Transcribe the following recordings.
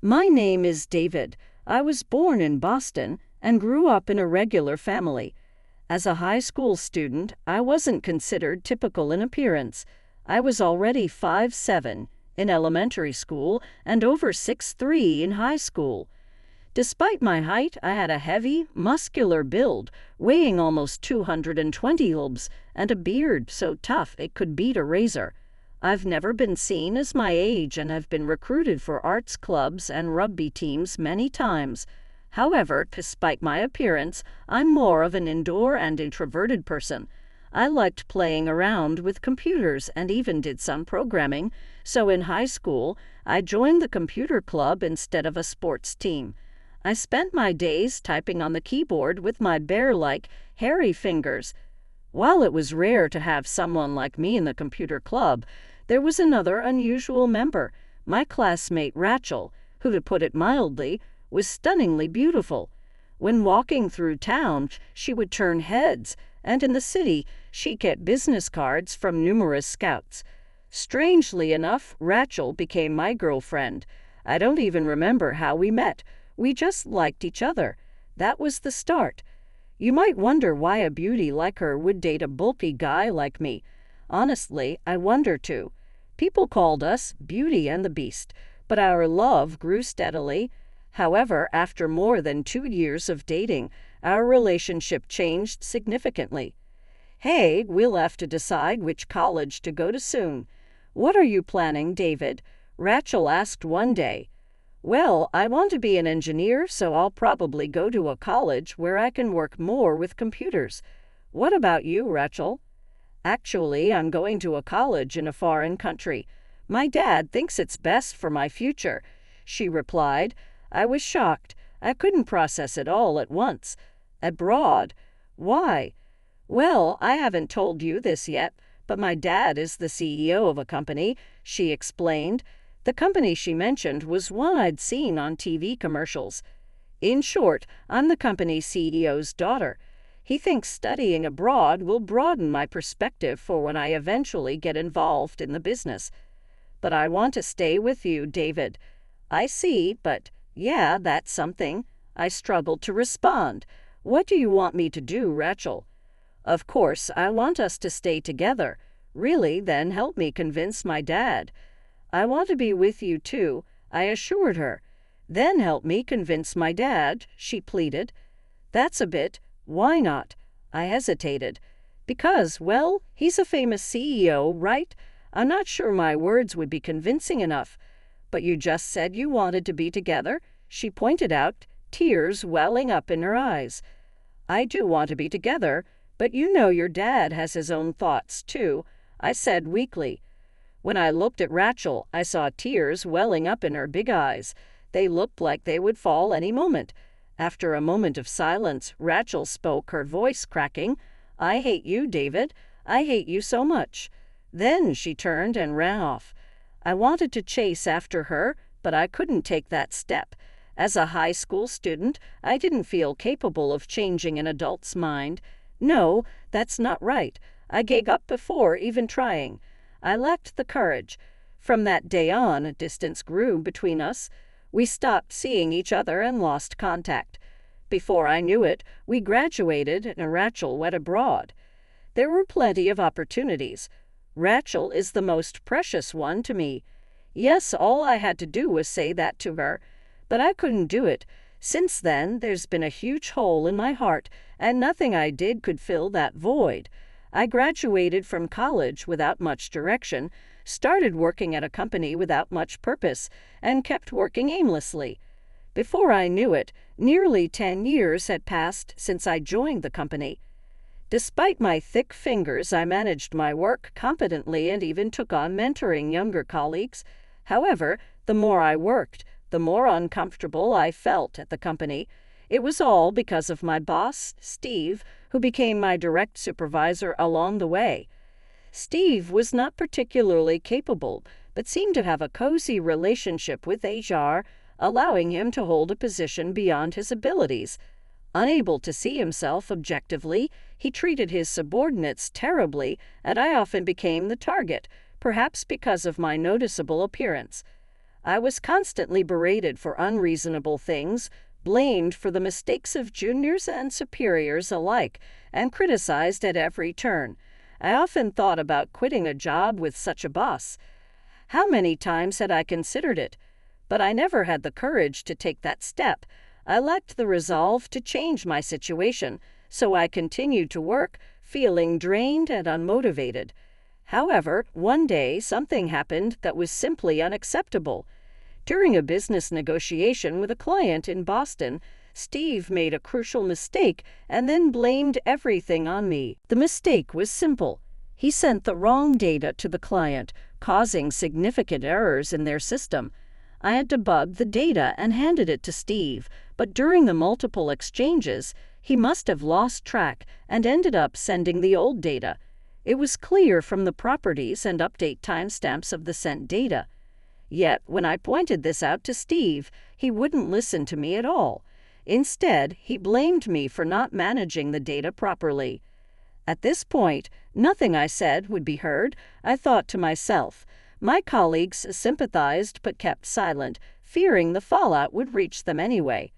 My name is David. I was born in Boston and grew up in a regular family. As a high school student, I wasn't considered typical in appearance. I was already 5'7" in elementary school and over 6'3" in high school. Despite my height, I had a heavy, muscular build, weighing almost 220 lbs, and a beard so tough it could beat a razor. I've never been seen as my age and have been recruited for arts clubs and rugby teams many times. However, despite my appearance, I'm more of an indoor and introverted person. I liked playing around with computers and even did some programming, so in high school, I joined the computer club instead of a sports team. I spent my days typing on the keyboard with my bear-like, hairy fingers. While it was rare to have someone like me in the computer club, there was another unusual member, my classmate Rachel, who, to put it mildly, was stunningly beautiful. When walking through town, she would turn heads, and in the city, she'd get business cards from numerous scouts. Strangely enough, Rachel became my girlfriend. I don't even remember how we met. We just liked each other. That was the start. You might wonder why a beauty like her would date a bulky guy like me. Honestly, I wonder too. People called us Beauty and the Beast, but our love grew steadily. However, after more than 2 years of dating, our relationship changed significantly. Hey, we'll have to decide which college to go to soon. What are you planning, David? Rachel asked one day. Well, I want to be an engineer, so I'll probably go to a college where I can work more with computers. What about you, Rachel? Actually, I'm going to a college in a foreign country. My dad thinks it's best for my future, she replied. I was shocked. I couldn't process it all at once. Abroad? Why? Well, I haven't told you this yet, but my dad is the CEO of a company, she explained. The company she mentioned was one I'd seen on TV commercials. In short, I'm the company's CEO's daughter. He thinks studying abroad will broaden my perspective for when I eventually get involved in the business. But I want to stay with you, David. I see, but yeah, that's something. I struggled to respond. What do you want me to do, Rachel? Of course, I want us to stay together. Really, then help me convince my dad. I want to be with you too, I assured her. Then help me convince my dad, she pleaded. That's a bit. Why not? I hesitated. Because, well, he's a famous CEO, right? I'm not sure my words would be convincing enough. But you just said you wanted to be together, she pointed out, tears welling up in her eyes. I do want to be together, but you know your dad has his own thoughts, too, I said weakly. When I looked at Rachel, I saw tears welling up in her big eyes. They looked like they would fall any moment. After a moment of silence, Rachel spoke, her voice cracking. I hate you, David. I hate you so much. Then she turned and ran off. I wanted to chase after her, but I couldn't take that step. As a high school student, I didn't feel capable of changing an adult's mind. No, that's not right. I gave up before even trying. I lacked the courage. From that day on, a distance grew between us. We stopped seeing each other and lost contact. Before I knew it, we graduated and Rachel went abroad. There were plenty of opportunities. Rachel is the most precious one to me. Yes, all I had to do was say that to her. But I couldn't do it. Since then, there's been a huge hole in my heart, and nothing I did could fill that void. I graduated from college without much direction, started working at a company without much purpose, and kept working aimlessly. Before I knew it, nearly 10 years had passed since I joined the company. Despite my thick fingers, I managed my work competently and even took on mentoring younger colleagues. However, the more I worked, the more uncomfortable I felt at the company. It was all because of my boss, Steve, who became my direct supervisor along the way. Steve was not particularly capable, but seemed to have a cozy relationship with HR, allowing him to hold a position beyond his abilities. Unable to see himself objectively, he treated his subordinates terribly, and I often became the target, perhaps because of my noticeable appearance. I was constantly berated for unreasonable things, blamed for the mistakes of juniors and superiors alike, and criticized at every turn. I often thought about quitting a job with such a boss. How many times had I considered it? But I never had the courage to take that step. I lacked the resolve to change my situation, so I continued to work, feeling drained and unmotivated. However, one day something happened that was simply unacceptable. During a business negotiation with a client in Boston, Steve made a crucial mistake and then blamed everything on me. The mistake was simple. He sent the wrong data to the client, causing significant errors in their system. I had debugged the data and handed it to Steve, but during the multiple exchanges, he must have lost track and ended up sending the old data. It was clear from the properties and update timestamps of the sent data. Yet, when I pointed this out to Steve, he wouldn't listen to me at all. Instead, he blamed me for not managing the data properly. At this point, nothing I said would be heard. I thought to myself. My colleagues sympathized but kept silent, fearing the fallout would reach them anyway.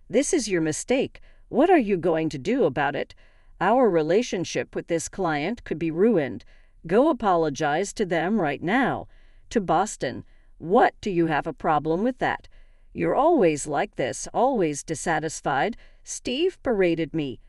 This is your mistake. What are you going to do about it? Our relationship with this client could be ruined. Go apologize to them right now. To Boston. What, do you have a problem with that? You're always like this, always dissatisfied. Steve berated me.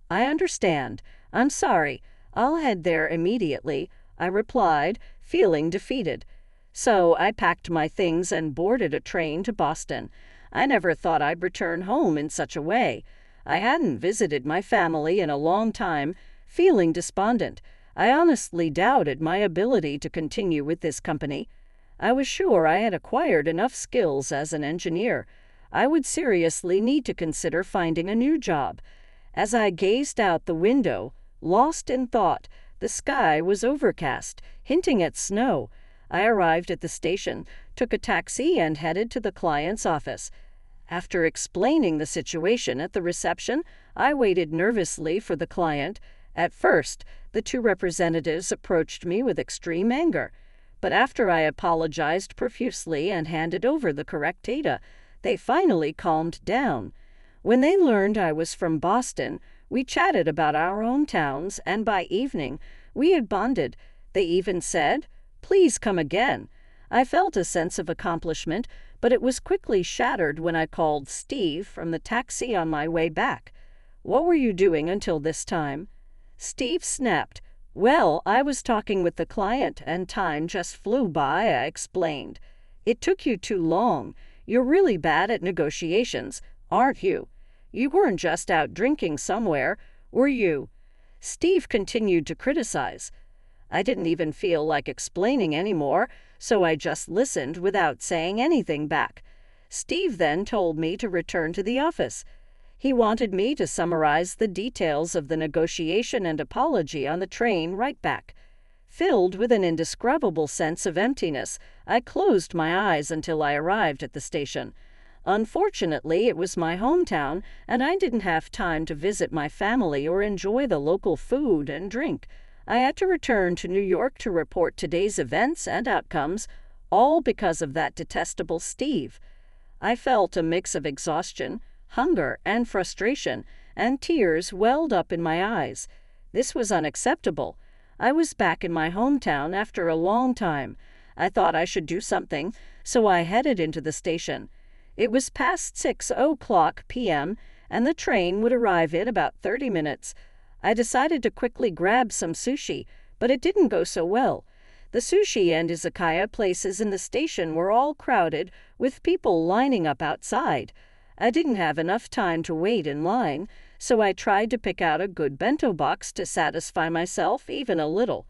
I understand. I'm sorry. I'll head there immediately, I replied, feeling defeated. So I packed my things and boarded a train to Boston. I never thought I'd return home in such a way. I hadn't visited my family in a long time, feeling despondent. I honestly doubted my ability to continue with this company. I was sure I had acquired enough skills as an engineer. I would seriously need to consider finding a new job. As I gazed out the window, lost in thought, the sky was overcast, hinting at snow. I arrived at the station, took a taxi, and headed to the client's office. After explaining the situation at the reception, I waited nervously for the client. At first, the two representatives approached me with extreme anger. But after I apologized profusely and handed over the correct data, they finally calmed down. When they learned I was from Boston, we chatted about our hometowns, and by evening, we had bonded. They even said, "Please come again." I felt a sense of accomplishment, but it was quickly shattered when I called Steve from the taxi on my way back. "What were you doing until this time?" Steve snapped. "Well, I was talking with the client and time just flew by," I explained. "It took you too long. You're really bad at negotiations, aren't you? You weren't just out drinking somewhere, were you?" Steve continued to criticize. I didn't even feel like explaining anymore, so I just listened without saying anything back. Steve then told me to return to the office. He wanted me to summarize the details of the negotiation and apology on the train right back. Filled with an indescribable sense of emptiness, I closed my eyes until I arrived at the station. Unfortunately, it was my hometown, and I didn't have time to visit my family or enjoy the local food and drink. I had to return to New York to report today's events and outcomes, all because of that detestable Steve. I felt a mix of exhaustion, hunger, and frustration, and tears welled up in my eyes. This was unacceptable. I was back in my hometown after a long time. I thought I should do something, so I headed into the station. It was past 6:00 p.m., and the train would arrive in about 30 minutes. I decided to quickly grab some sushi, but it didn't go so well. The sushi and izakaya places in the station were all crowded, with people lining up outside. I didn't have enough time to wait in line, so I tried to pick out a good bento box to satisfy myself even a little.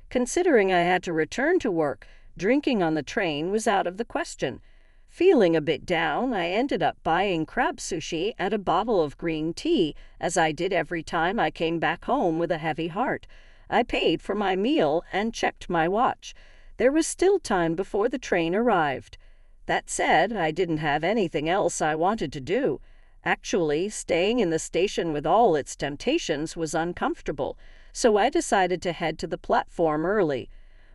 Considering I had to return to work, drinking on the train was out of the question. Feeling a bit down, I ended up buying crab sushi and a bottle of green tea, as I did every time I came back home with a heavy heart. I paid for my meal and checked my watch. There was still time before the train arrived. That said, I didn't have anything else I wanted to do. Actually, staying in the station with all its temptations was uncomfortable, so I decided to head to the platform early.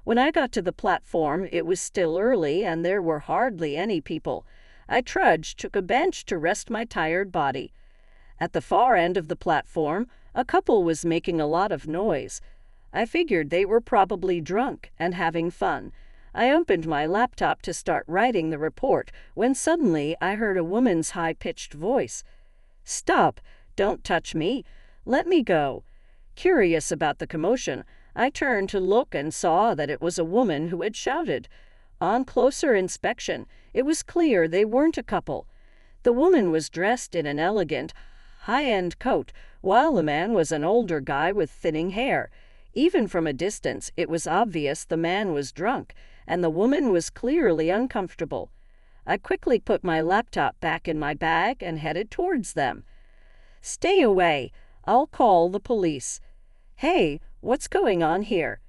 When I got to the platform, it was still early and there were hardly any people. I trudged, took a bench to rest my tired body. At the far end of the platform, a couple was making a lot of noise. I figured they were probably drunk and having fun. I opened my laptop to start writing the report when suddenly I heard a woman's high-pitched voice. "Stop! Don't touch me! Let me go!" Curious about the commotion, I turned to look and saw that it was a woman who had shouted. On closer inspection, it was clear they weren't a couple. The woman was dressed in an elegant, high-end coat, while the man was an older guy with thinning hair. Even from a distance, it was obvious the man was drunk, and the woman was clearly uncomfortable. I quickly put my laptop back in my bag and headed towards them. "Stay away! I'll call the police." "Hey, what's going on here?"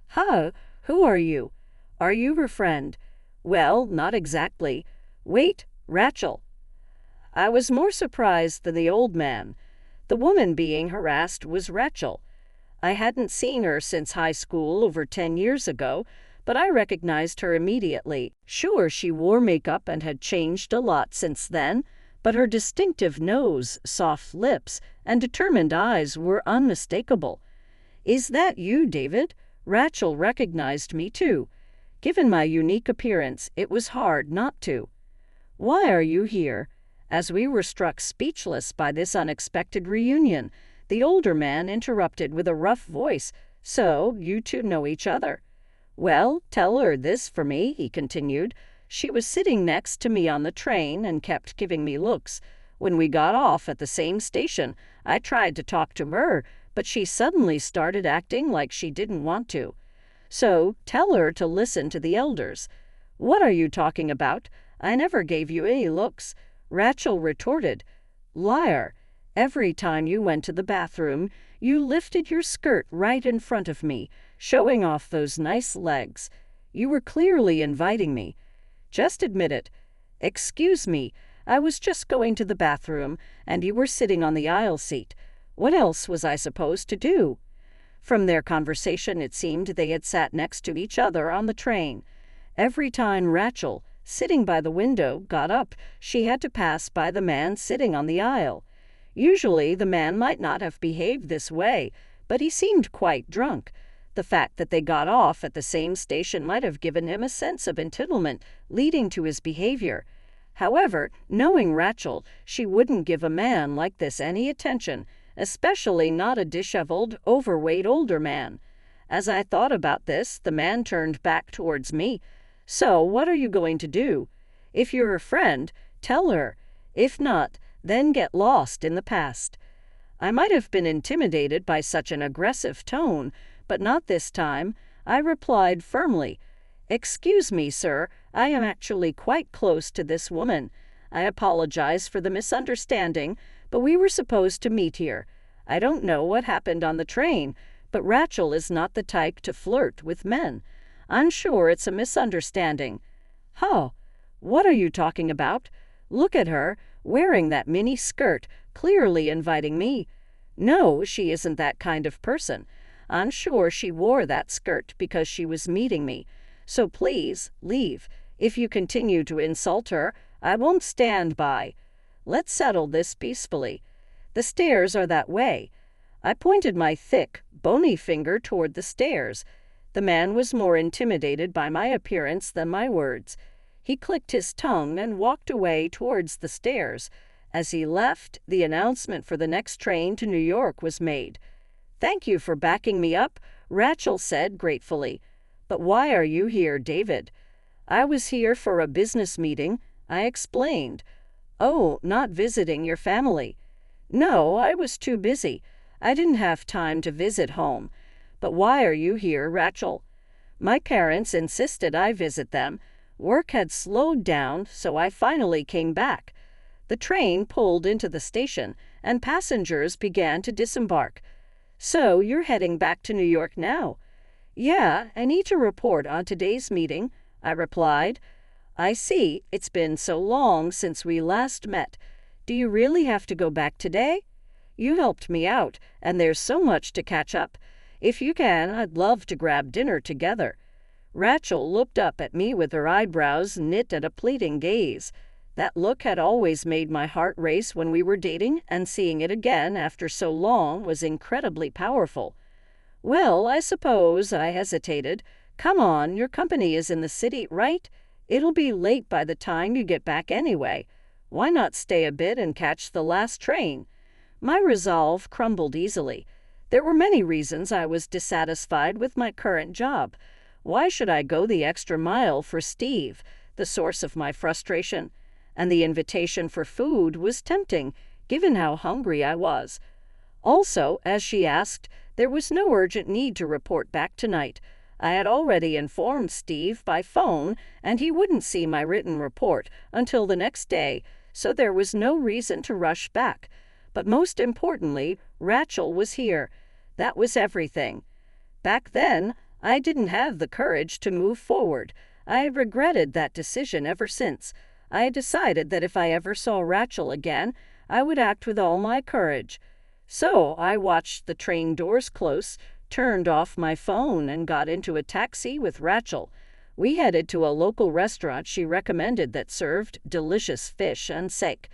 "Huh? Who are you? Are you her friend?" "Well, not exactly." "Wait, Rachel." I was more surprised than the old man. The woman being harassed was Rachel. I hadn't seen her since high school over 10 years ago, but I recognized her immediately. Sure, she wore makeup and had changed a lot since then, but her distinctive nose, soft lips, and determined eyes were unmistakable. "Is that you, David?" Rachel recognized me too. Given my unique appearance, it was hard not to. "Why are you here?" As we were struck speechless by this unexpected reunion, the older man interrupted with a rough voice. "So, you two know each other?" "Well, tell her this for me," he continued. "She was sitting next to me on the train and kept giving me looks. When we got off at the same station, I tried to talk to her, but she suddenly started acting like she didn't want to. So, tell her to listen to the elders." "What are you talking about? I never gave you any looks." Rachel retorted. "Liar! Every time you went to the bathroom, you lifted your skirt right in front of me, showing off those nice legs. You were clearly inviting me. Just admit it." "Excuse me, I was just going to the bathroom, and you were sitting on the aisle seat. What else was I supposed to do?" From their conversation, it seemed they had sat next to each other on the train. Every time Rachel, sitting by the window, got up, she had to pass by the man sitting on the aisle. Usually the man might not have behaved this way, but he seemed quite drunk. The fact that they got off at the same station might have given him a sense of entitlement, leading to his behavior. However, knowing Rachel, she wouldn't give a man like this any attention, especially not a disheveled, overweight older man. As I thought about this, the man turned back towards me. "So, what are you going to do? If you're her friend, tell her. If not, then get lost in the past." I might have been intimidated by such an aggressive tone, but not this time. I replied firmly, "Excuse me, sir, I am actually quite close to this woman. I apologize for the misunderstanding, but we were supposed to meet here. I don't know what happened on the train, but Rachel is not the type to flirt with men. I'm sure it's a misunderstanding." "Huh? What are you talking about? Look at her, wearing that mini skirt, clearly inviting me." "No, she isn't that kind of person. I'm sure she wore that skirt because she was meeting me. So please, leave. If you continue to insult her, I won't stand by. Let's settle this peacefully. The stairs are that way." I pointed my thick, bony finger toward the stairs. The man was more intimidated by my appearance than my words. He clicked his tongue and walked away towards the stairs. As he left, the announcement for the next train to New York was made. "Thank you for backing me up," Rachel said gratefully. "But why are you here, David?" "I was here for a business meeting," I explained. "Oh, not visiting your family?" "No, I was too busy. I didn't have time to visit home." "But why are you here, Rachel?" "My parents insisted I visit them. Work had slowed down, so I finally came back." The train pulled into the station, and passengers began to disembark. "So you're heading back to New York now?" "Yeah, I need to report on today's meeting," I replied. "I see. It's been so long since we last met. Do you really have to go back today?" "You helped me out, and there's so much to catch up. If you can, I'd love to grab dinner together." Rachel looked up at me with her eyebrows knit at a pleading gaze. That look had always made my heart race when we were dating, and seeing it again after so long was incredibly powerful. "Well, I suppose," I hesitated. "Come on, your company is in the city, right? It'll be late by the time you get back anyway. Why not stay a bit and catch the last train?" My resolve crumbled easily. There were many reasons I was dissatisfied with my current job. Why should I go the extra mile for Steve, the source of my frustration? And the invitation for food was tempting, given how hungry I was. Also, as she asked, there was no urgent need to report back tonight. I had already informed Steve by phone, and he wouldn't see my written report until the next day, so there was no reason to rush back. But most importantly, Rachel was here. That was everything. Back then, I didn't have the courage to move forward. I had regretted that decision ever since. I had decided that if I ever saw Rachel again, I would act with all my courage. So I watched the train doors close, turned off my phone, and got into a taxi with Rachel. We headed to a local restaurant she recommended that served delicious fish and steak.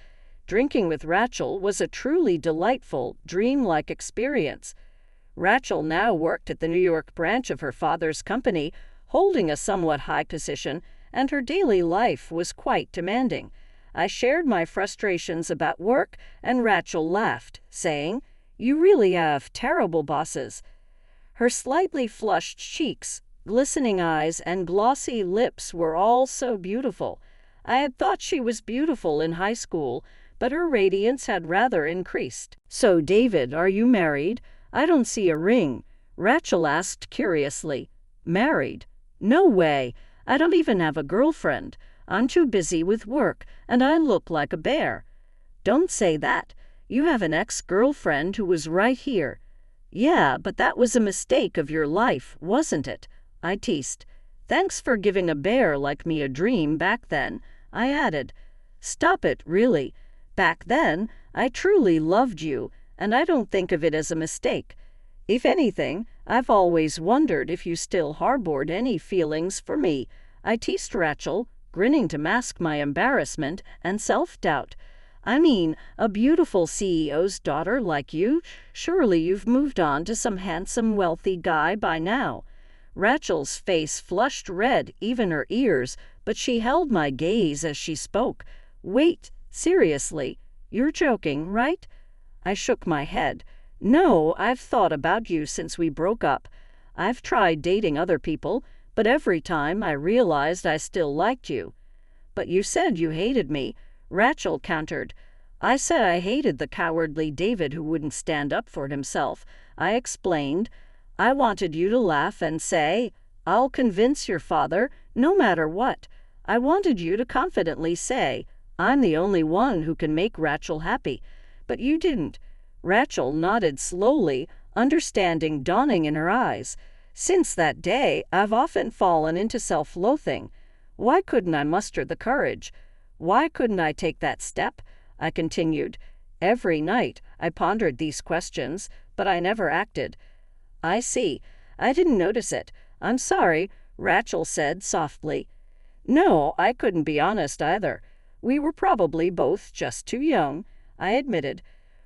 Drinking with Rachel was a truly delightful, dreamlike experience. Rachel now worked at the New York branch of her father's company, holding a somewhat high position, and her daily life was quite demanding. I shared my frustrations about work, and Rachel laughed, saying, "You really have terrible bosses." Her slightly flushed cheeks, glistening eyes, and glossy lips were all so beautiful. I had thought she was beautiful in high school, but her radiance had rather increased. "So, David, are you married? I don't see a ring," Rachel asked curiously. "Married? No way. I don't even have a girlfriend. I'm too busy with work, and I look like a bear." "Don't say that. You have an ex-girlfriend who was right here." "Yeah, but that was a mistake of your life, wasn't it?" I teased. "Thanks for giving a bear like me a dream back then," I added. "Stop it, really. Back then, I truly loved you, and I don't think of it as a mistake. If anything, I've always wondered if you still harbored any feelings for me," I teased Rachel, grinning to mask my embarrassment and self-doubt. "I mean, a beautiful CEO's daughter like you, surely you've moved on to some handsome, wealthy guy by now." Rachel's face flushed red, even her ears, but she held my gaze as she spoke. "Wait, seriously, you're joking, right?" I shook my head. "No, I've thought about you since we broke up. I've tried dating other people, but every time I realized I still liked you." "But you said you hated me," Rachel countered. "I said I hated the cowardly David who wouldn't stand up for himself," I explained. "I wanted you to laugh and say, 'I'll convince your father, no matter what.' I wanted you to confidently say, 'I'm the only one who can make Rachel happy.' But you didn't." Rachel nodded slowly, understanding dawning in her eyes. "Since that day, I've often fallen into self-loathing. Why couldn't I muster the courage? Why couldn't I take that step?" I continued. Every night, I pondered these questions, but I never acted. "I see. I didn't notice it. I'm sorry," Rachel said softly. "No, I couldn't be honest either. We were probably both just too young," I admitted.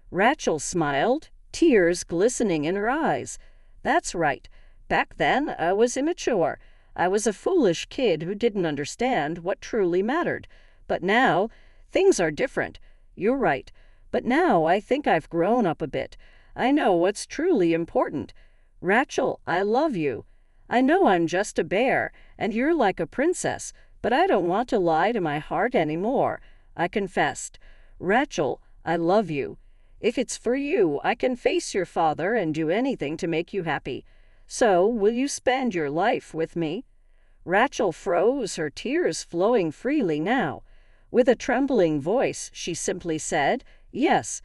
Rachel smiled, tears glistening in her eyes. "That's right. Back then, I was immature. I was a foolish kid who didn't understand what truly mattered. But now, things are different. You're right. But now I think I've grown up a bit. I know what's truly important. Rachel, I love you. I know I'm just a bear, and you're like a princess, but I don't want to lie to my heart anymore," I confessed. "Rachel, I love you. If it's for you, I can face your father and do anything to make you happy. So, will you spend your life with me?" Rachel froze, her tears flowing freely now. With a trembling voice, she simply said, "Yes."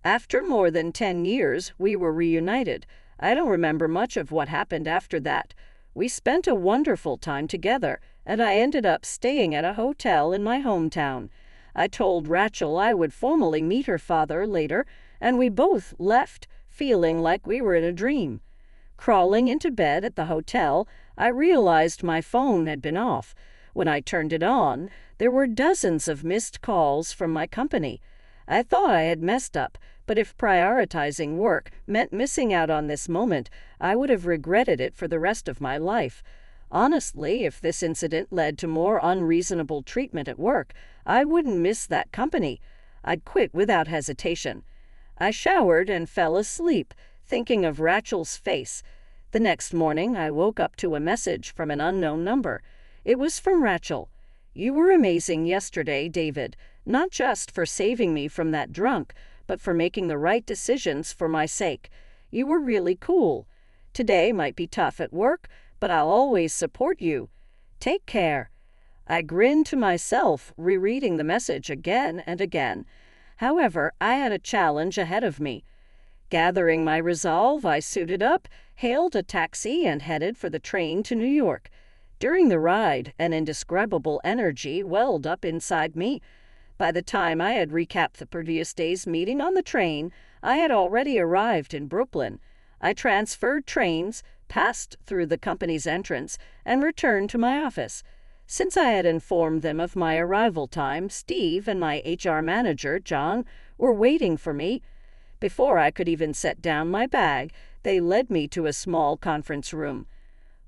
After more than 10 years, we were reunited. I don't remember much of what happened after that. We spent a wonderful time together, and I ended up staying at a hotel in my hometown. I told Rachel I would formally meet her father later, and we both left, feeling like we were in a dream. Crawling into bed at the hotel, I realized my phone had been off. When I turned it on, there were dozens of missed calls from my company. I thought I had messed up, but if prioritizing work meant missing out on this moment, I would have regretted it for the rest of my life. Honestly, if this incident led to more unreasonable treatment at work, I wouldn't miss that company. I'd quit without hesitation. I showered and fell asleep, thinking of Rachel's face. The next morning, I woke up to a message from an unknown number. It was from Rachel. "You were amazing yesterday, David, not just for saving me from that drunk, but for making the right decisions for my sake. You were really cool. Today might be tough at work, but I'll always support you. Take care." I grinned to myself, rereading the message again and again. However, I had a challenge ahead of me. Gathering my resolve, I suited up, hailed a taxi, and headed for the train to New York. During the ride, an indescribable energy welled up inside me. By the time I had recapped the previous day's meeting on the train, I had already arrived in Brooklyn. I transferred trains, passed through the company's entrance, and returned to my office. Since I had informed them of my arrival time, Steve and my HR manager, John, were waiting for me. Before I could even set down my bag, they led me to a small conference room.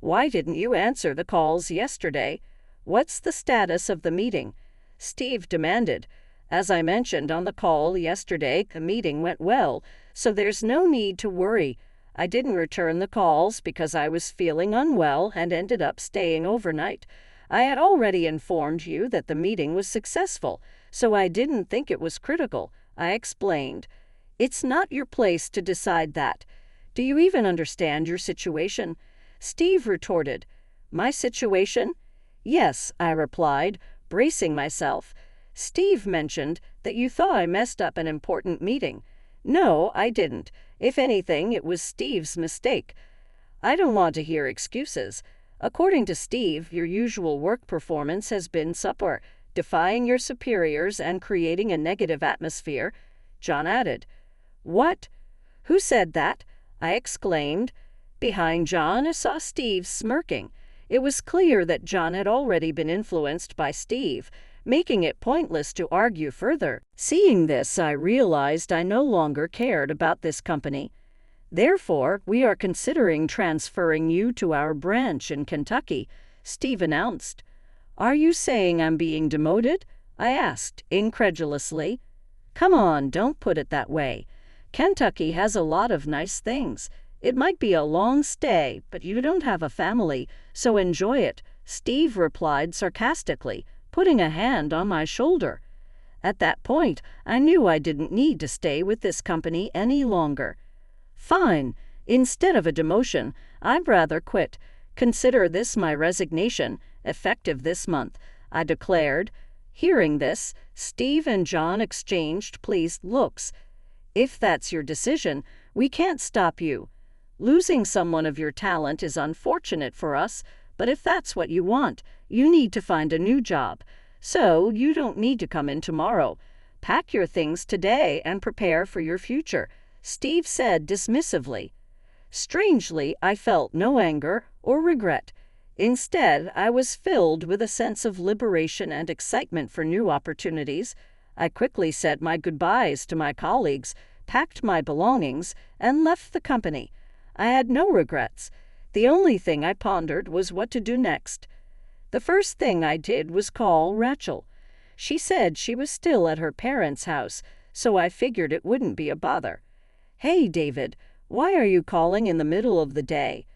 "Why didn't you answer the calls yesterday? What's the status of the meeting?" Steve demanded. "As I mentioned on the call yesterday, the meeting went well, so there's no need to worry. I didn't return the calls because I was feeling unwell and ended up staying overnight. I had already informed you that the meeting was successful, so I didn't think it was critical," I explained. "It's not your place to decide that. Do you even understand your situation?" Steve retorted. "My situation?" "Yes," I replied, bracing myself. "Steve mentioned that you thought I messed up an important meeting." "No, I didn't. If anything, it was Steve's mistake." "I don't want to hear excuses. According to Steve, your usual work performance has been subpar, defying your superiors and creating a negative atmosphere," John added. "What? Who said that?" I exclaimed. Behind John, I saw Steve smirking. It was clear that John had already been influenced by Steve, making it pointless to argue further. Seeing this, I realized I no longer cared about this company. "Therefore, we are considering transferring you to our branch in Kentucky," Steve announced. "Are you saying I'm being demoted?" I asked, incredulously. "Come on, don't put it that way. Kentucky has a lot of nice things. It might be a long stay, but you don't have a family, so enjoy it," Steve replied sarcastically, putting a hand on my shoulder. At that point, I knew I didn't need to stay with this company any longer. "Fine. Instead of a demotion, I'd rather quit. Consider this my resignation, effective this month," I declared. Hearing this, Steve and John exchanged pleased looks. "If that's your decision, we can't stop you. Losing someone of your talent is unfortunate for us, but if that's what you want, you need to find a new job. So you don't need to come in tomorrow. Pack your things today and prepare for your future," Steve said dismissively. Strangely, I felt no anger or regret. Instead, I was filled with a sense of liberation and excitement for new opportunities. I quickly said my goodbyes to my colleagues, packed my belongings, and left the company. I had no regrets. The only thing I pondered was what to do next. The first thing I did was call Rachel. She said she was still at her parents' house, so I figured it wouldn't be a bother. "Hey, David, why are you calling in the middle of the day?"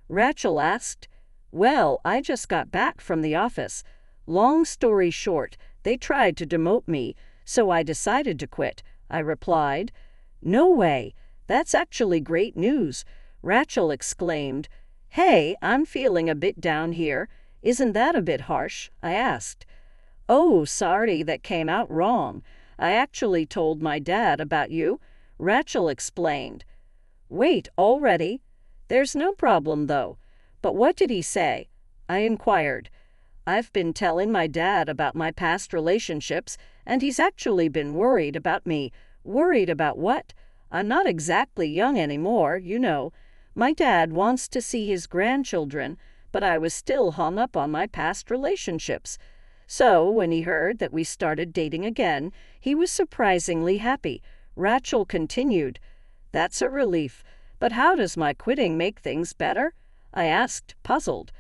Rachel asked. "Well, I just got back from the office. Long story short, they tried to demote me, so I decided to quit," I replied. "No way. That's actually great news," Rachel exclaimed. "Hey, I'm feeling a bit down here. Isn't that a bit harsh?" I asked. "Oh, sorry, that came out wrong. I actually told my dad about you," Rachel explained. "Wait, already? There's no problem, though. But what did he say?" I inquired. "I've been telling my dad about my past relationships, and he's actually been worried about me." "Worried about what?" "I'm not exactly young anymore, you know. My dad wants to see his grandchildren, but I was still hung up on my past relationships. So, when he heard that we started dating again, he was surprisingly happy. Rachel continued, "That's a relief. But how does my quitting make things better?" I asked, puzzled.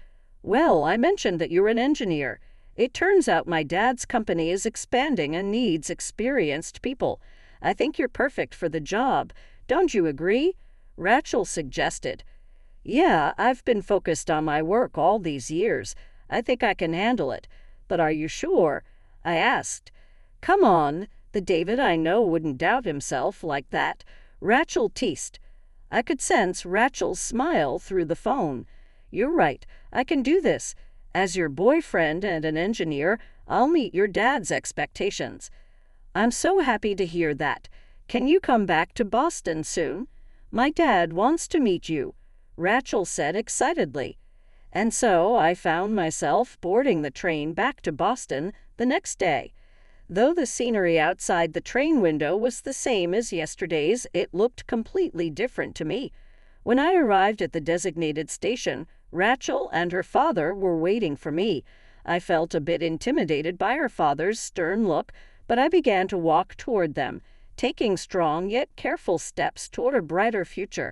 "Well, I mentioned that you're an engineer. It turns out my dad's company is expanding and needs experienced people. I think you're perfect for the job. Don't you agree?" Rachel suggested. "Yeah, I've been focused on my work all these years. I think I can handle it. But are you sure?" I asked. "Come on, the David I know wouldn't doubt himself like that," Rachel teased. I could sense Rachel's smile through the phone. "You're right, I can do this. As your boyfriend and an engineer, I'll meet your dad's expectations." "I'm so happy to hear that. Can you come back to Boston soon?" "My dad wants to meet you," Rachel said excitedly. And so I found myself boarding the train back to Boston the next day. Though the scenery outside the train window was the same as yesterday's, it looked completely different to me. When I arrived at the designated station, Rachel and her father were waiting for me. I felt a bit intimidated by her father's stern look, but I began to walk toward them, taking strong yet careful steps toward a brighter future.